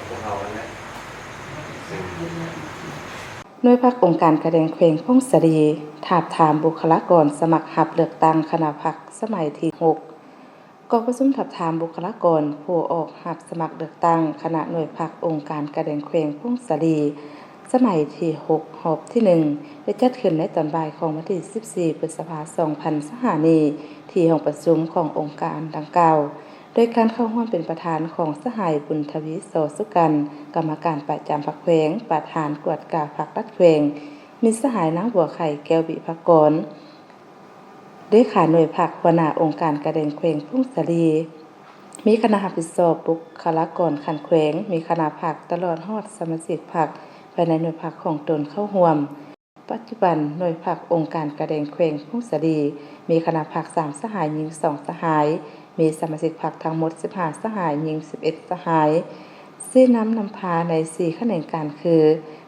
พวกเราแหละหน่วยพรรคองค์การกระแดงแขวงพงศรีถามถามบุคลากรสมัครรับเลือกตั้งคณะพรรคสมัยที่6กองประชุมถามถามบุคลากรผู้ออกรับสมัครเลือกตั้งคณะหน่วยพรรคองค์การกระแดงแขวงพงศรีสมัยที่6หอบที่1ได้จัดขึ้นในตอนบ่ายของวันที่14พฤษภาคม2025นี้ที่ห้องประชุมขององค์การดังกล่าวโดยการเข้าร่วมเป็นประธานของสหายบุญทวีโสสุกันกรรมการประจำพรรคแขวงประธานกวดกาพรรครัฐแขวงมีสหายนางบัวไข่แก้วบิภกรเลขาหน่วยพรรคหัวหน้าองค์การกระแดงแขวงพงศรีมีคณะรับผิดชอบบุคลากรขันแขวงมีคณะพรรคตลอดฮอดสมาชิกพรรคภายในหน่วยพรรคของตนเข้าร่วมปัจจุบันหน่วยพรรคองค์การกระแดงแขวงพงศรีมีคณะพรรค3สหายหญิง2สหายมีสมาชิกพรรคทั้งหมด15สหายหญิง11สหายซึ่งนำพาใน4แขนงการคือ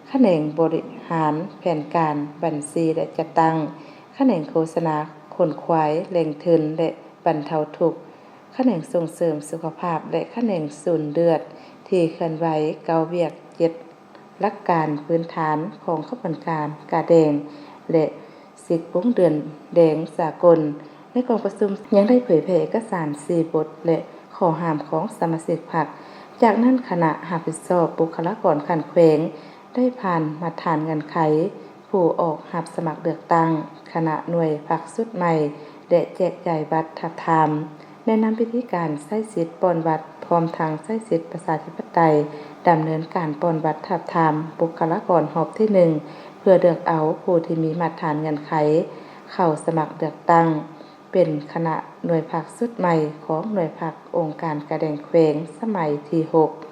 แขนงบริหารแผนการบัญชีและจัดตั้งแขนงโฆษณาขนขวายแหล่งทุนและบรรเทาทุกข์แขนงส่งเสริมสุขภาพและแขนงศูนย์เลือดที่เคลื่อนไหวเกาเวียก7หลักการพื้นฐานของขบวนการกาแดงและสิทธิปุ้งเดือนแดงสากลในกองประชุมยังได้เผยแพร่เอกสาร4บทและข้อห้ามของสมาชิกพรรคจากนั้นคณะรับผิดชอบบุคลากรขันแขวงได้ผ่านมาตรฐานเงื่อนไขผู้ออกรับสมัครเลือกตั้งคณะหน่วยพรรคสุดใหม่และแจกจ่ายบัตรทับทามแนะนำวิธีการใช้สิทธิ์ป้อนบัตรพร้อมทางใช้สิทธิประชาธิปไตยดำเนินการป้อนบัตรทับทามบุคลากรหอบที่1เพื่อเลือกเอาผู้ที่มีมาตรฐานเงื่อนไขเข้าสมัครเลือกตั้งเป็นคณะหน่วยพรรคสุดใหม่ของหน่วยพรรคองค์การกระแดงแขวงสมัยที่6